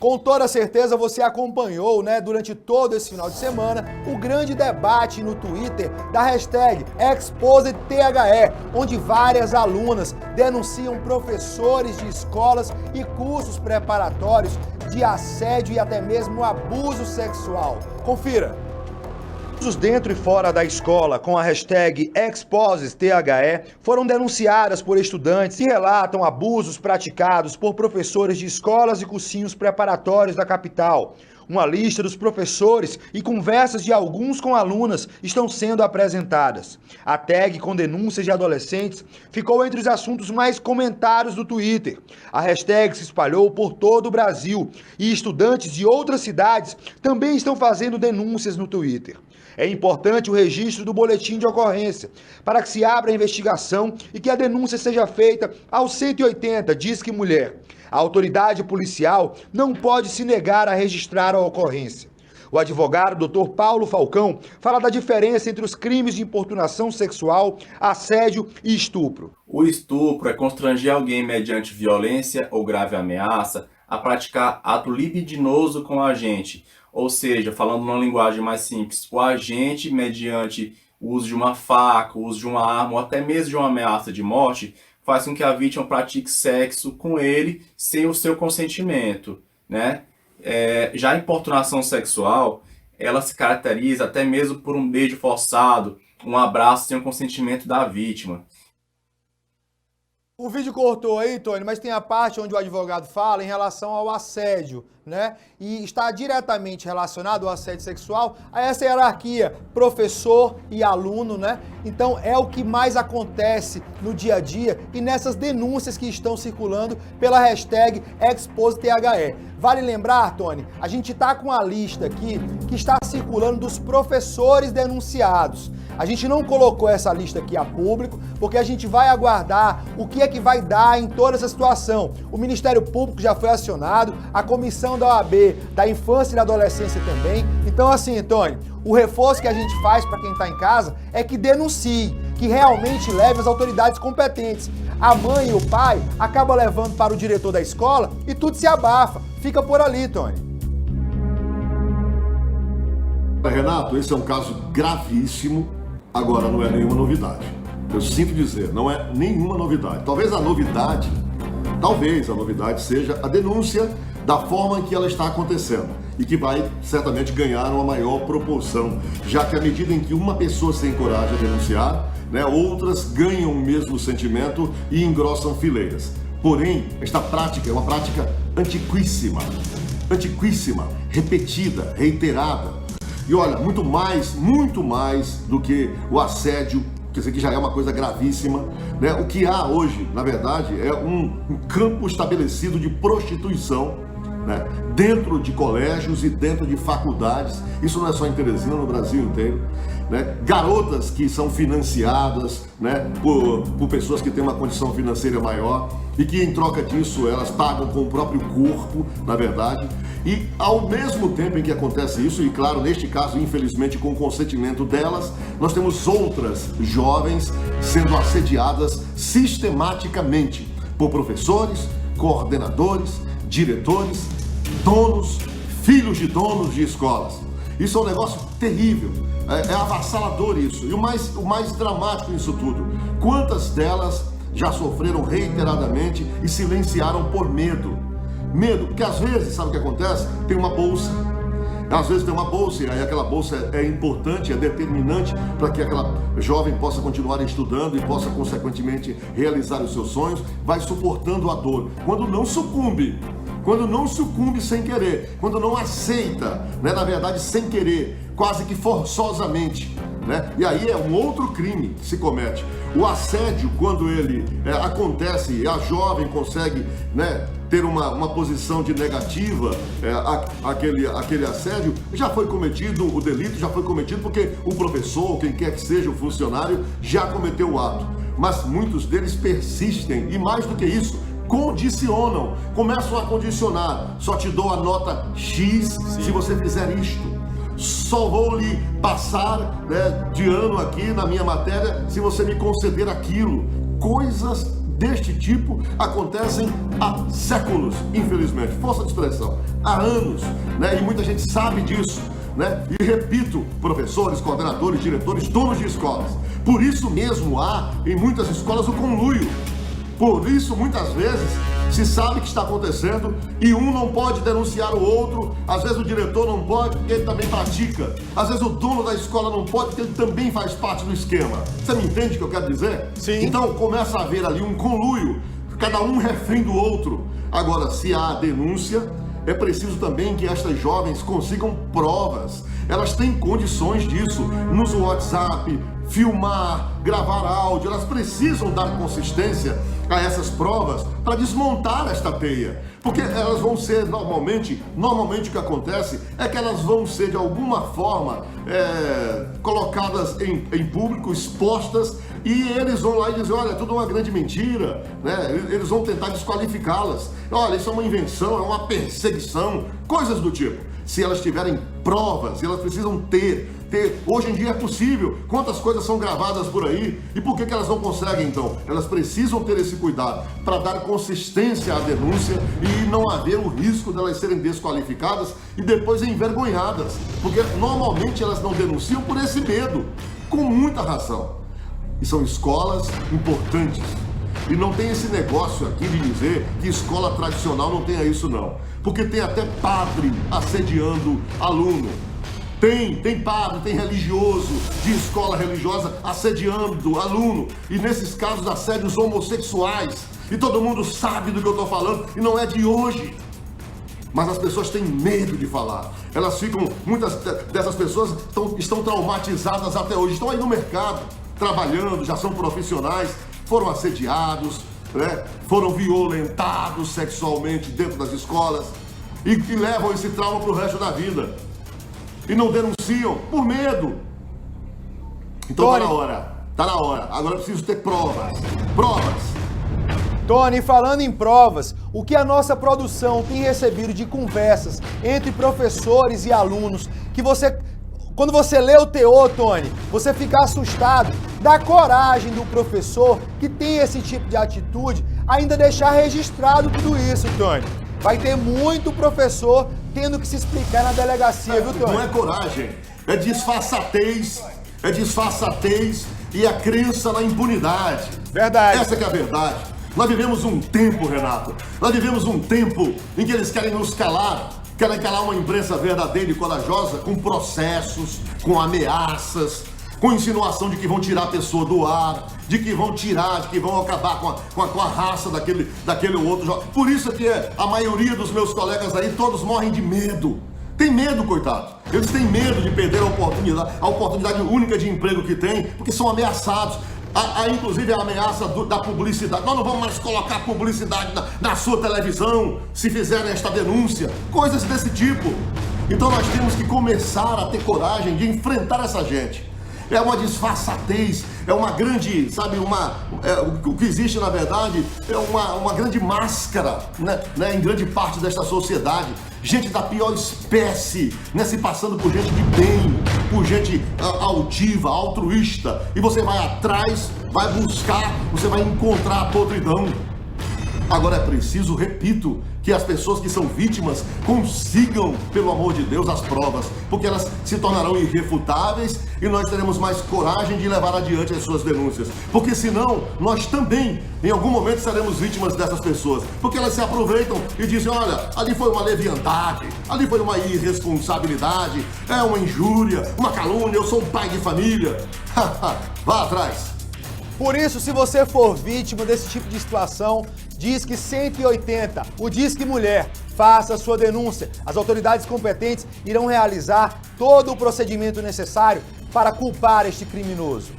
Com toda certeza você acompanhou, né, durante todo esse final de semana, o grande debate no Twitter da hashtag ExposedTHE, onde várias alunas denunciam professores de escolas e cursos preparatórios de assédio e até mesmo abuso sexual. Confira! Abusos dentro e fora da escola com a hashtag ExposedTHE foram denunciadas por estudantes e relatam abusos praticados por professores de escolas e cursinhos preparatórios da capital. Uma lista dos professores e conversas de alguns com alunas estão sendo apresentadas. A tag com denúncias de adolescentes ficou entre os assuntos mais comentados do Twitter. A hashtag se espalhou por todo o Brasil e estudantes de outras cidades também estão fazendo denúncias no Twitter. É importante o registro do boletim de ocorrência para que se abra a investigação e que a denúncia seja feita ao 180 Disque Mulher. A autoridade policial não pode se negar a registrar a ocorrência. O advogado Dr. Paulo Falcão fala da diferença entre os crimes de importunação sexual, assédio e estupro. O estupro é constranger alguém mediante violência ou grave ameaça a praticar ato libidinoso com o agente. Ou seja, falando numa linguagem mais simples, o agente, mediante o uso de uma faca, o uso de uma arma ou até mesmo de uma ameaça de morte, faz com que a vítima pratique sexo com ele sem o seu consentimento, né? Já a importunação sexual, ela se caracteriza até mesmo por um beijo forçado, um abraço sem o consentimento da vítima. O vídeo cortou aí, Tony, mas tem a parte onde o advogado fala em relação ao assédio, né? E está diretamente relacionado ao assédio sexual a essa hierarquia, professor e aluno, né? Então é o que mais acontece no dia a dia e nessas denúncias que estão circulando pela hashtag ExposedTHE. Vale lembrar, Tony, a gente está com a lista aqui que está circulando dos professores denunciados. A gente não colocou essa lista aqui a público, porque a gente vai aguardar o que é que vai dar em toda essa situação. O Ministério Público já foi acionado, a comissão da OAB, da Infância e da Adolescência também. Então assim, Tony, o reforço que a gente faz para quem está em casa é que denuncie, que realmente leve as autoridades competentes. A mãe e o pai acabam levando para o diretor da escola e tudo se abafa. Fica por ali, Tony. Renato, esse é um caso gravíssimo. Agora, não é nenhuma novidade. Eu sinto dizer, não é nenhuma novidade. Talvez a novidade seja a denúncia da forma em que ela está acontecendo e que vai certamente ganhar uma maior proporção, já que à medida em que uma pessoa se encoraja a denunciar, né, outras ganham o mesmo sentimento e engrossam fileiras. Porém, esta prática é uma prática antiquíssima, repetida, reiterada. E olha, muito mais do que o assédio, quer dizer, que já é uma coisa gravíssima, né? O que há hoje, na verdade, é um campo estabelecido de prostituição, né? Dentro de colégios e dentro de faculdades. Isso não é só em Teresina, no Brasil inteiro, né? Garotas que são financiadas, né, por pessoas que têm uma condição financeira maior e que em troca disso elas pagam com o próprio corpo, na verdade. E ao mesmo tempo em que acontece isso, e claro, neste caso, infelizmente, com o consentimento delas, nós temos outras jovens sendo assediadas sistematicamente por professores, coordenadores, diretores, donos, filhos de donos de escolas. Isso é um negócio terrível, é avassalador isso. E o mais dramático nisso tudo, quantas delas já sofreram reiteradamente e silenciaram por medo? Medo, porque às vezes, sabe o que acontece? Tem uma bolsa. Às vezes tem uma bolsa e aí aquela bolsa é importante, é determinante para que aquela jovem possa continuar estudando e possa consequentemente realizar os seus sonhos, vai suportando a dor. Quando não sucumbe sem querer, quando não aceita, né, na verdade sem querer, quase que forçosamente, né? E aí é um outro crime que se comete. O assédio, quando ele acontece e a jovem consegue, né, ter uma posição de negativa, aquele assédio, já foi cometido, o delito já foi cometido porque o professor, ou quem quer que seja o funcionário, já cometeu o ato. Mas muitos deles persistem e mais do que isso, condicionam, começam a condicionar. Só te dou a nota X se você fizer isto. Só vou lhe passar, né, de ano aqui na minha matéria se você me conceder aquilo. Coisas deste tipo acontecem há séculos, infelizmente. Força de expressão. Há anos, né? E muita gente sabe disso, né? E repito, professores, coordenadores, diretores, donos de escolas. Por isso mesmo há, em muitas escolas, o conluio. Por isso, muitas vezes, se sabe que está acontecendo e um não pode denunciar o outro, às vezes o diretor não pode porque ele também pratica, às vezes o dono da escola não pode porque ele também faz parte do esquema. Você me entende o que eu quero dizer? Sim. Então começa a haver ali um conluio, cada um refém do outro. Agora, se há denúncia, é preciso também que estas jovens consigam provas. Elas têm condições disso, nos WhatsApp, filmar, gravar áudio, elas precisam dar consistência a essas provas para desmontar esta teia. Porque elas vão ser normalmente o que acontece é que elas vão ser de alguma forma colocadas em público, expostas, e eles vão lá e dizem, olha, é tudo uma grande mentira, né? Eles vão tentar desqualificá-las. Olha, isso é uma invenção, é uma perseguição, coisas do tipo. Se elas tiverem provas, elas precisam ter. Hoje em dia é possível. Quantas coisas são gravadas por aí? E por que elas não conseguem, então? Elas precisam ter esse cuidado para dar consistência à denúncia e não haver o risco delas serem desqualificadas e depois envergonhadas. Porque normalmente elas não denunciam por esse medo, com muita razão. E são escolas importantes. E não tem esse negócio aqui de dizer que escola tradicional não tenha isso, não. Porque tem até padre assediando aluno. Tem padre, tem religioso de escola religiosa assediando aluno. E nesses casos, assédios homossexuais. E todo mundo sabe do que eu estou falando. E não é de hoje. Mas as pessoas têm medo de falar. Elas ficam, muitas dessas pessoas estão traumatizadas até hoje. Estão aí no mercado, trabalhando, já são profissionais, foram assediados, né? Foram violentados sexualmente dentro das escolas e levam esse trauma para o resto da vida. E não denunciam por medo. Então Tony, tá na hora. Agora é preciso ter provas. Tony, falando em provas, o que a nossa produção tem recebido de conversas entre professores e alunos, que quando você lê o teor, Tony, você fica assustado da coragem do professor que tem esse tipo de atitude, ainda deixar registrado tudo isso, Tony. Vai ter muito professor tendo que se explicar na delegacia, viu, Tony? Não é coragem, é disfarçatez e a crença na impunidade. Verdade. Essa que é a verdade. Nós vivemos um tempo, Renato, em que eles querem nos calar, querem calar uma imprensa verdadeira e corajosa com processos, com ameaças, com insinuação de que vão tirar a pessoa do ar, de que vão acabar com a raça daquele outro jovem. Por isso que a maioria dos meus colegas aí, todos morrem de medo. Tem medo, coitado. Eles têm medo de perder a oportunidade única de emprego que tem, porque são ameaçados. Há inclusive a ameaça da publicidade. Nós não vamos mais colocar publicidade na sua televisão se fizerem esta denúncia. Coisas desse tipo. Então nós temos que começar a ter coragem de enfrentar essa gente. É uma disfarçatez, é uma grande, o que existe na verdade é uma grande máscara, né, em grande parte desta sociedade. Gente da pior espécie, né, se passando por gente de bem, por gente altiva, altruísta. E você vai atrás, vai buscar, você vai encontrar a podridão. Agora é preciso, repito, que as pessoas que são vítimas consigam, pelo amor de Deus, as provas, porque elas se tornarão irrefutáveis e nós teremos mais coragem de levar adiante as suas denúncias. Porque senão, nós também, em algum momento, seremos vítimas dessas pessoas. Porque elas se aproveitam e dizem, olha, ali foi uma leviandade, ali foi uma irresponsabilidade, é uma injúria, uma calúnia, eu sou um pai de família. Vá atrás. Por isso, se você for vítima desse tipo de situação, Disque 180, o Disque Mulher, faça a sua denúncia. As autoridades competentes irão realizar todo o procedimento necessário para culpar este criminoso.